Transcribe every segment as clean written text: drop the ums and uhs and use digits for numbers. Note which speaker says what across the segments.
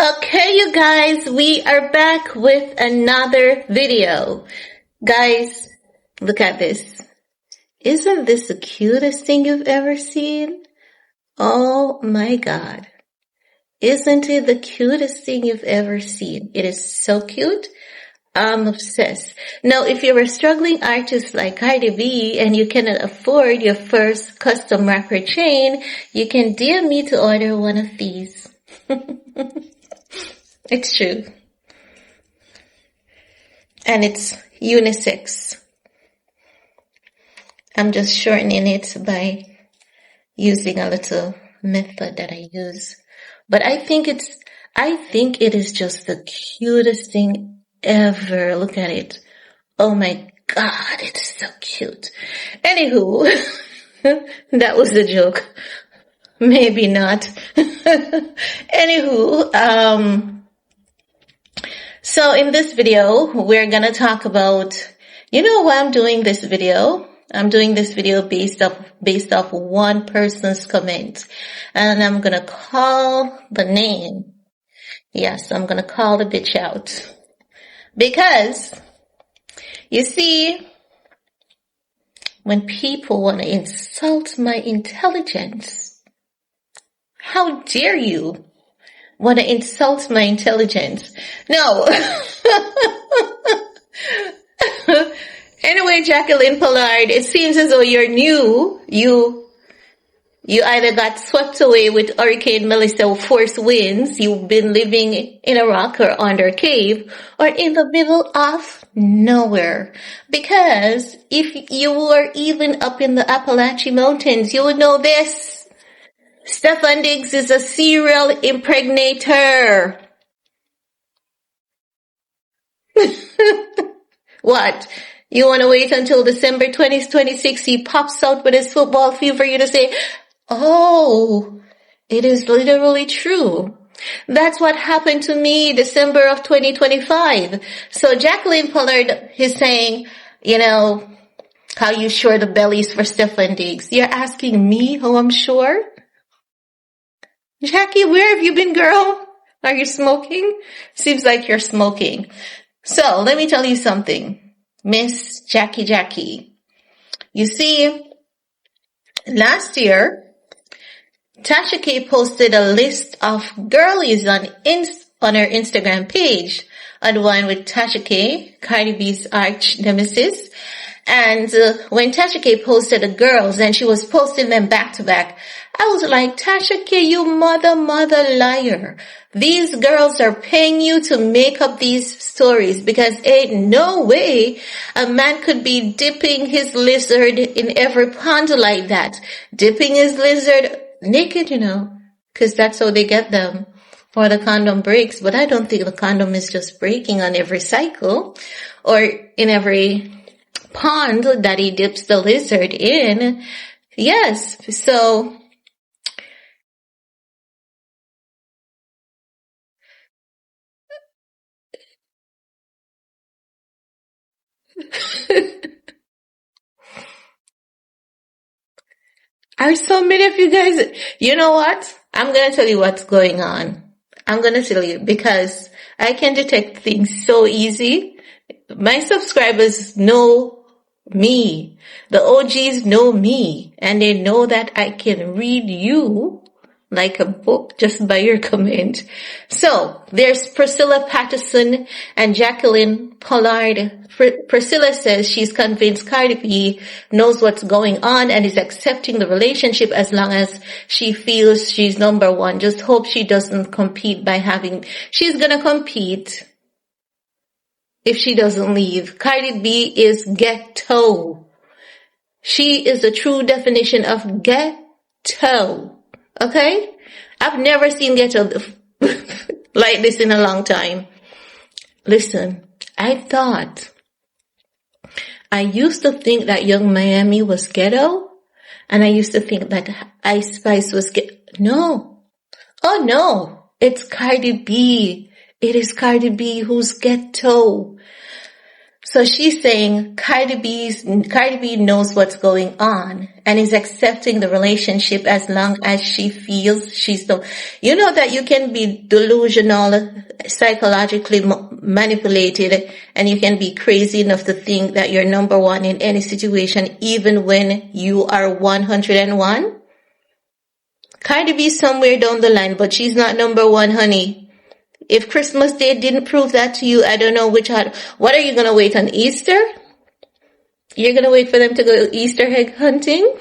Speaker 1: Okay, you guys, we are back with another video. Guys, look at this. Isn't this the cutest thing you've ever seen? Oh my God. Isn't it the cutest thing you've ever seen? It is so cute. I'm obsessed. Now, if you're a struggling artist like Cardi B and you cannot afford your first custom wrapper chain, you can DM me to order one of these. It's true. And it's unisex. I'm just shortening it by using a little method that I use. But I think it is just the cutest thing ever. Look at it. Oh my God, it's so cute. Anywho, that was a joke. Maybe not. Anywho, so in this video, we're gonna talk about, why I'm doing this video? I'm doing this video based off one person's comment. And I'm gonna call the name. Yes, I'm gonna call the bitch out. Because, you see, when people want to insult my intelligence, how dare you want to insult my intelligence? No. Anyway, Jacqueline Pollard, it seems as though you're new. You either got swept away with Hurricane Melissa force winds, you've been living in a rock or under a cave, or in the middle of nowhere. Because if you were even up in the Appalachian Mountains, you would know this. Stefon Diggs is a serial impregnator. What? You want to wait until December 2026, he pops out with his football fever for you to say, oh, it is literally true. That's what happened to me December of 2025. So Jacqueline Pollard is saying, how you sure the bellies for Stefon Diggs. You're asking me how I'm sure? Jackie, where have you been, girl? Are you smoking? Seems like you're smoking. So let me tell you something. Miss Jackie. You see, last year, Tasha K posted a list of girlies on her Instagram page. And one with Tasha K, Cardi B's arch nemesis. And when Tasha K posted the girls and she was posting them back to back, I was like, Tasha K, you mother liar. These girls are paying you to make up these stories because ain't no way a man could be dipping his lizard in every pond like that. Dipping his lizard naked, because that's how they get them. Or the condom breaks. But I don't think the condom is just breaking on every cycle or in every pond that he dips the lizard in. Yes, so are so many of you guys, you know what? I'm going to tell you what's going on. I'm going to tell you because I can detect things so easy. My subscribers know me. The OGs know me. And they know that I can read you like a book just by your comment. So there's Priscilla Patterson and Jacqueline Pollard. Priscilla says she's convinced Cardi B knows what's going on and is accepting the relationship as long as she feels she's number one. Just hope she doesn't compete she's gonna compete if she doesn't leave. Cardi B is ghetto. She is the true definition of ghetto. Okay? I've never seen ghetto like this in a long time. Listen, I used to think that Young Miami was ghetto, and I used to think that Ice Spice was ghetto. No. Oh no. It's Cardi B. It is Cardi B who's ghetto. So she's saying Cardi B knows what's going on and is accepting the relationship as long as she feels she's the, you know that you can be delusional, psychologically manipulated, and you can be crazy enough to think that you're number one in any situation, even when you are 101. Cardi B somewhere down the line, but she's not number one, honey. If Christmas Day didn't prove that to you, I don't know what are you going to wait on Easter? You're going to wait for them to go Easter egg hunting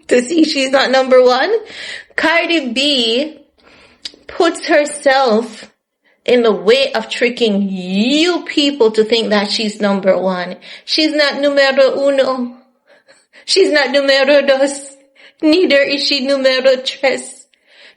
Speaker 1: to see she's not number one? Cardi B puts herself in the way of tricking you people to think that she's number one. She's not numero uno. She's not numero dos. Neither is she numero tres.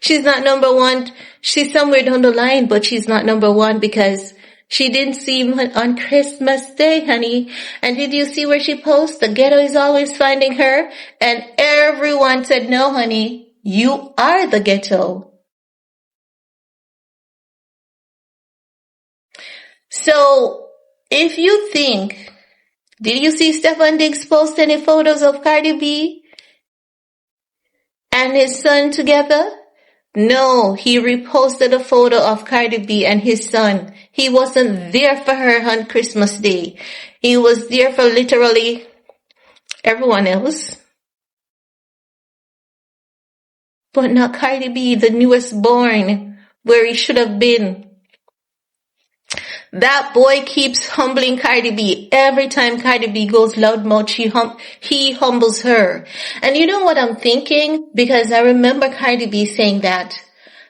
Speaker 1: She's not number one. She's somewhere down the line, but she's not number one because she didn't see him on Christmas Day, honey. And did you see where she posts? The ghetto is always finding her. And everyone said, no, honey, you are the ghetto. So if you think, did you see Stefon Diggs post any photos of Cardi B and his son together? No, he reposted a photo of Cardi B and his son. He wasn't there for her on Christmas Day. He was there for literally everyone else. But not Cardi B, the newest born, where he should have been. That boy keeps humbling Cardi B. Every time Cardi B goes loudmouth, he humbles her. And you know what I'm thinking? Because I remember Cardi B saying that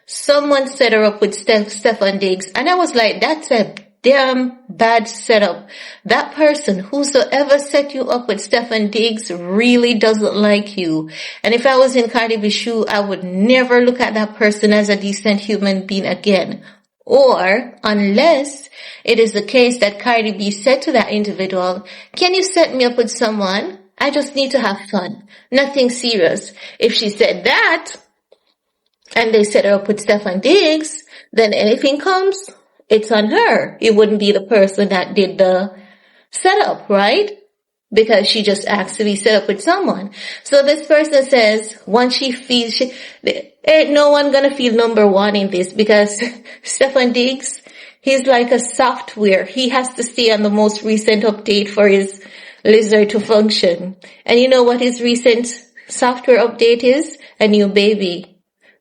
Speaker 1: someone set her up with Stefon Diggs. And I was like, that's a damn bad setup. That person, whosoever set you up with Stefon Diggs, really doesn't like you. And if I was in Cardi B's shoe, I would never look at that person as a decent human being again. Or, unless it is the case that Cardi B said to that individual, can you set me up with someone? I just need to have fun. Nothing serious. If she said that, and they set her up with Stefon Diggs, then anything comes, it's on her. It wouldn't be the person that did the setup, right? Because she just asked to be set up with someone. So this person says, once she feels, ain't no one gonna feel number one in this, because Stefon Diggs, he's like a software. He has to stay on the most recent update for his lizard to function. And you know what his recent software update is? A new baby.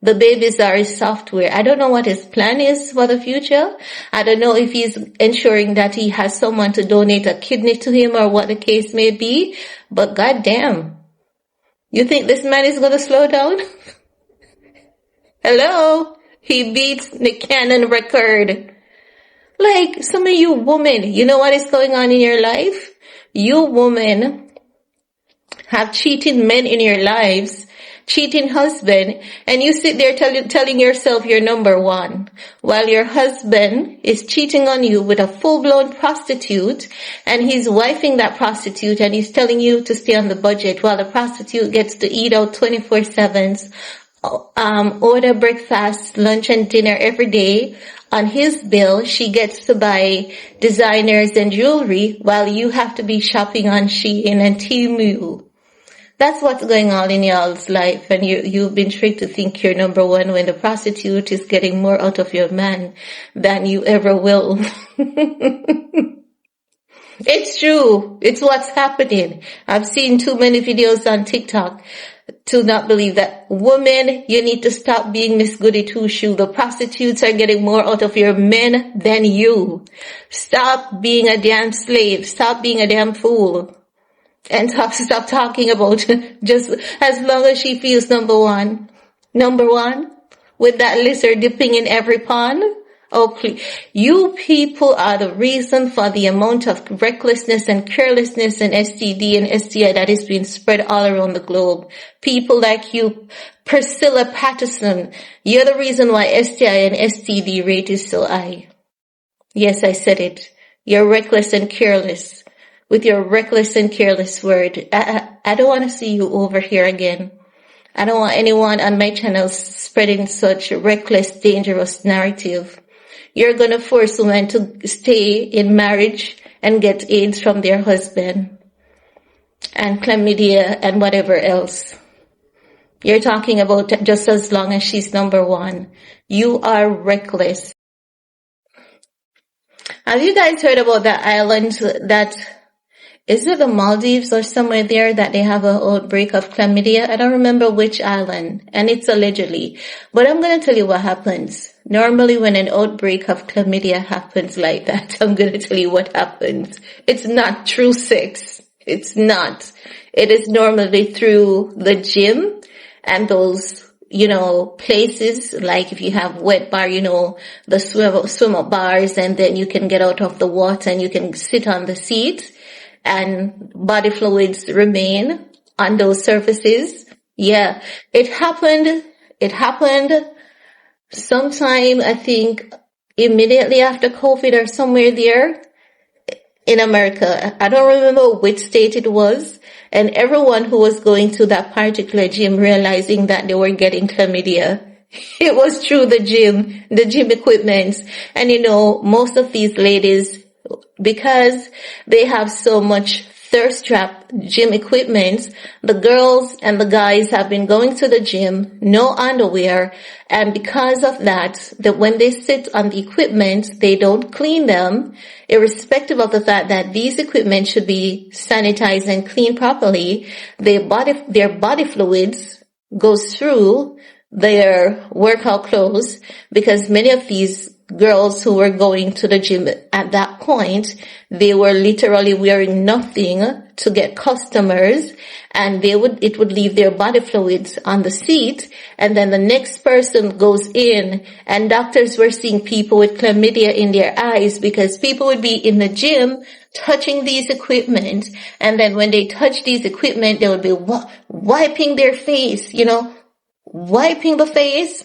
Speaker 1: The babies are his software. I don't know what his plan is for the future. I don't know if he's ensuring that he has someone to donate a kidney to him or what the case may be. But goddamn, you think this man is going to slow down? Hello? He beats the Canon record. Like, some of you women, you know what is going on in your life? You women have cheating men in your lives, cheating husband, and you sit there telling yourself you're number one, while your husband is cheating on you with a full-blown prostitute, and he's wifing that prostitute, and he's telling you to stay on the budget, while the prostitute gets to eat out 24/7, order breakfast, lunch, and dinner every day. On his bill, she gets to buy designers and jewelry, while you have to be shopping on Shein and Temu. That's what's going on in y'all's life, and you've been tricked to think you're number one when the prostitute is getting more out of your man than you ever will. It's true. It's what's happening. I've seen too many videos on TikTok to not believe that. Women, you need to stop being Miss Goody Two-Shoe. The prostitutes are getting more out of your men than you. Stop being a damn slave. Stop being a damn fool. And stop talking about just as long as she feels number one, with that lizard dipping in every pond. Oh, please. You people are the reason for the amount of recklessness and carelessness and STD and STI that is being spread all around the globe. People like you, Priscilla Patterson, you're the reason why STI and STD rate is so high. Yes, I said it. You're reckless and careless. With your reckless and careless word. I don't want to see you over here again. I don't want anyone on my channel spreading such reckless, dangerous narrative. You're going to force women to stay in marriage and get AIDS from their husband and chlamydia and whatever else. You're talking about just as long as she's number one. You are reckless. Have you guys heard about that island that, is it the Maldives or somewhere there, that they have an outbreak of chlamydia? I don't remember which island, and it's allegedly. But I'm going to tell you what happens. Normally when an outbreak of chlamydia happens like that, I'm going to tell you what happens. It's not through sex. It's not. It is normally through the gym and those, places, like if you have wet bar, the swim up bars, and then you can get out of the water and you can sit on the seat and body fluids remain on those surfaces. Yeah, it happened sometime, I think, immediately after COVID or somewhere there in America. I don't remember which state it was. And everyone who was going to that particular gym realizing that they were getting chlamydia. It was through the gym equipment. And most of these ladies, because they have so much thirst trap gym equipment, the girls and the guys have been going to the gym, no underwear, and because of that, when they sit on the equipment, they don't clean them, irrespective of the fact that these equipment should be sanitized and cleaned properly. Their body fluids goes through their workout clothes, because many of these girls who were going to the gym at that point, they were literally wearing nothing to get customers, and it would leave their body fluids on the seat, and then the next person goes in, and doctors were seeing people with chlamydia in their eyes because people would be in the gym touching these equipment, and then when they touch these equipment, they would be wiping their face, wiping the face,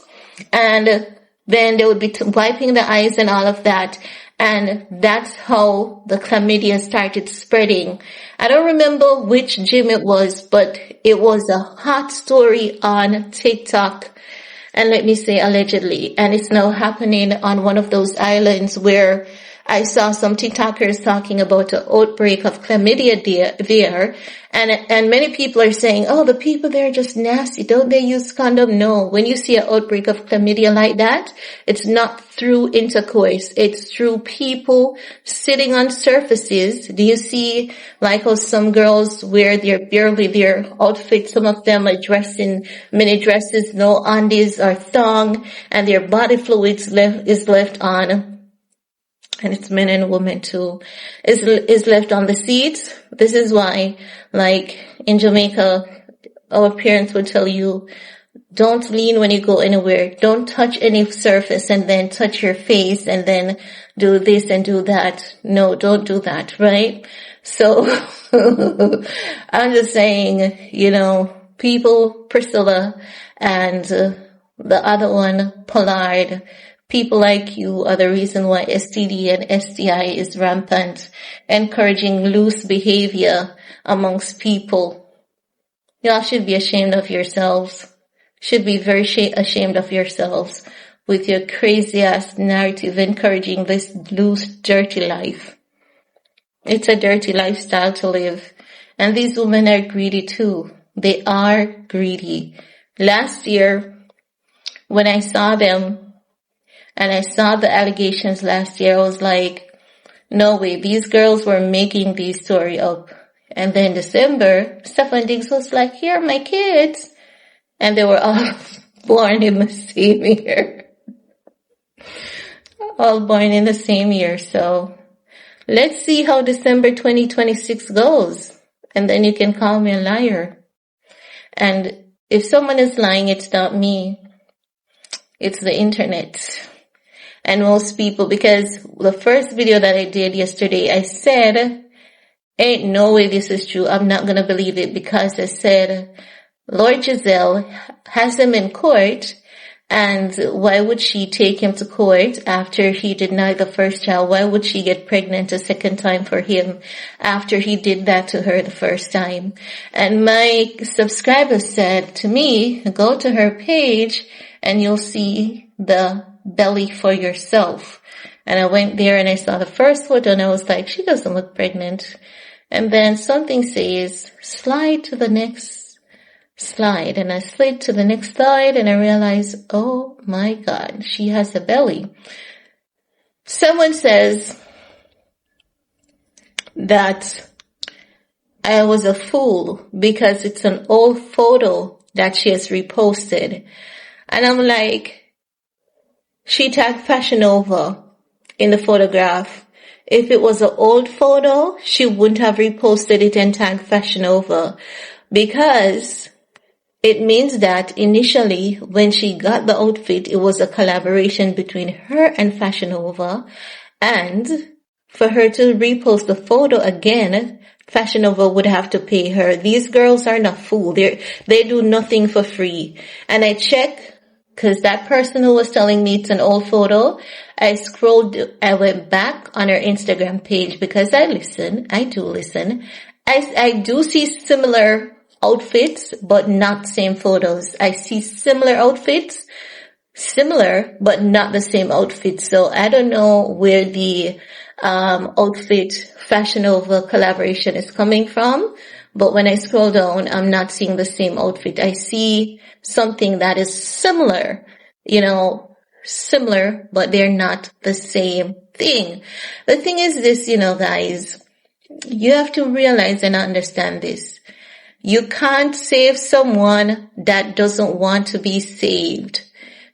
Speaker 1: and then they would be wiping the eyes and all of that. And that's how the chlamydia started spreading. I don't remember which gym it was, but it was a hot story on TikTok. And let me say allegedly. And it's now happening on one of those islands where I saw some TikTokers talking about an outbreak of chlamydia there. And many people are saying, oh, the people there are just nasty. Don't they use condom? No. When you see an outbreak of chlamydia like that, it's not through intercourse. It's through people sitting on surfaces. Do you see like how some girls wear their outfit? Some of them are dressed in mini dresses, no undies or thong, and their body fluids is left on. And it's men and women too, is left on the seats. This is why, like in Jamaica, our parents would tell you, don't lean when you go anywhere. Don't touch any surface and then touch your face and then do this and do that. No, don't do that, right? So I'm just saying, people, Priscilla and the other one, Pollard, people like you are the reason why STD and STI is rampant, encouraging loose behavior amongst people. Y'all should be ashamed of yourselves. Should be very ashamed of yourselves with your crazy ass narrative encouraging this loose, dirty life. It's a dirty lifestyle to live. And these women are greedy too. They are greedy. Last year, when I saw them, and I saw the allegations last year, I was like, no way, these girls were making these story up. And then December, Stefon Diggs was like, here are my kids. And they were all born in the same year. All born in the same year. So let's see how December 2026 goes. And then you can call me a liar. And if someone is lying, it's not me. It's the internet. And most people, because the first video that I did yesterday, I said, ain't no way this is true. I'm not going to believe it, because I said, Lord Giselle has him in court, and why would she take him to court after he denied the first child? Why would she get pregnant a second time for him after he did that to her the first time? And my subscriber said to me, go to her page and you'll see the belly for yourself. And I went there and I saw the first photo and I was like, she doesn't look pregnant. And then something says, slide to the next slide. And I slid to the next slide and I realized, oh my God, she has a belly. Someone says that I was a fool because it's an old photo that she has reposted. And I'm like, she tagged Fashion Nova in the photograph. If it was an old photo, she wouldn't have reposted it and tagged Fashion Nova, because it means that initially when she got the outfit, it was a collaboration between her and Fashion Nova. And for her to repost the photo again, Fashion Nova would have to pay her. These girls are not fools. They do nothing for free. And I check, because that person who was telling me it's an old photo, I went back on her Instagram page because I do listen. I do see similar outfits, but not same photos. I see similar outfits, similar, but not the same outfit. So I don't know where the outfit Fashion Nova collaboration is coming from. But when I scroll down, I'm not seeing the same outfit. I see something that is similar, similar, but they're not the same thing. The thing is this, guys, you have to realize and understand this. You can't save someone that doesn't want to be saved.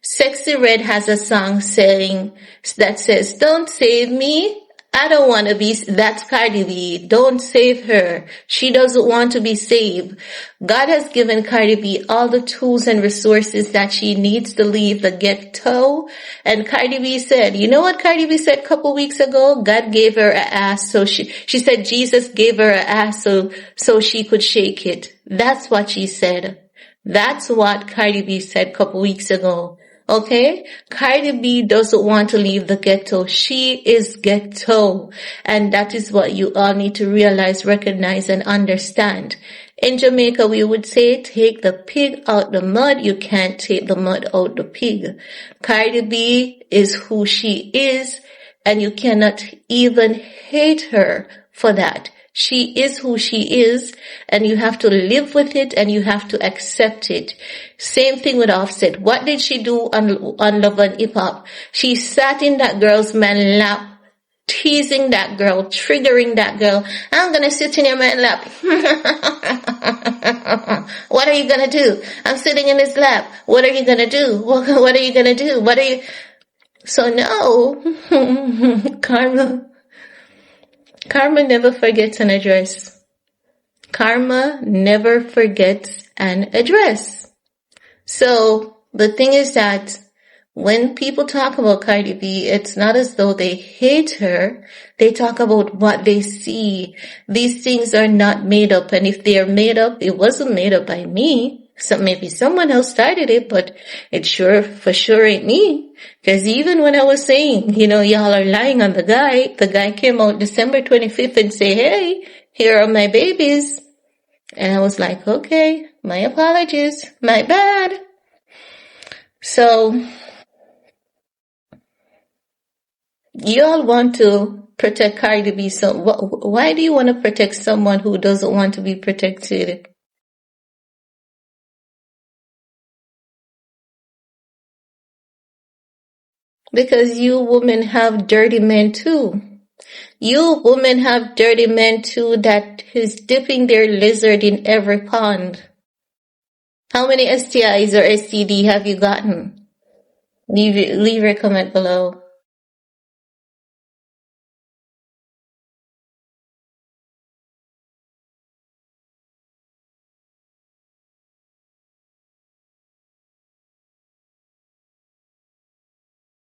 Speaker 1: Sexy Red has a song that says, don't save me. I don't want to be, that's Cardi B. Don't save her. She doesn't want to be saved. God has given Cardi B all the tools and resources that she needs to leave the ghetto. And Cardi B said, you know what Cardi B said a couple weeks ago? God gave her an ass, so she said Jesus gave her an ass so she could shake it. That's what she said. That's what Cardi B said a couple weeks ago. Okay? Cardi B doesn't want to leave the ghetto. She is ghetto. And that is what you all need to realize, recognize, and understand. In Jamaica, we would say, take the pig out the mud. You can't take the mud out the pig. Cardi B is who she is, and you cannot even hate her for that. She is who she is, and you have to live with it and you have to accept it. Same thing with Offset. What did she do on Love and Hip Hop? She sat in that girl's man lap, teasing that girl, triggering that girl. I'm gonna sit in your man lap. What are you gonna do? I'm sitting in his lap. What are you gonna do? What are you gonna do? So no, Karma never forgets an address. Karma never forgets an address. So the thing is that when people talk about Cardi B, it's not as though they hate her. They talk about what they see. These things are not made up. And if they are made up, it wasn't made up by me. So maybe someone else started it, but it for sure ain't me. Because even when I was saying, y'all are lying on the guy came out December 25th and say, hey, here are my babies. And I was like, okay, my apologies, my bad. So, you all want to protect Cardi B. So why do you want to protect someone who doesn't want to be protected? Because you women have dirty men too. You women have dirty men too that is dipping their lizard in every pond. How many STIs or STD have you gotten? Leave a comment below.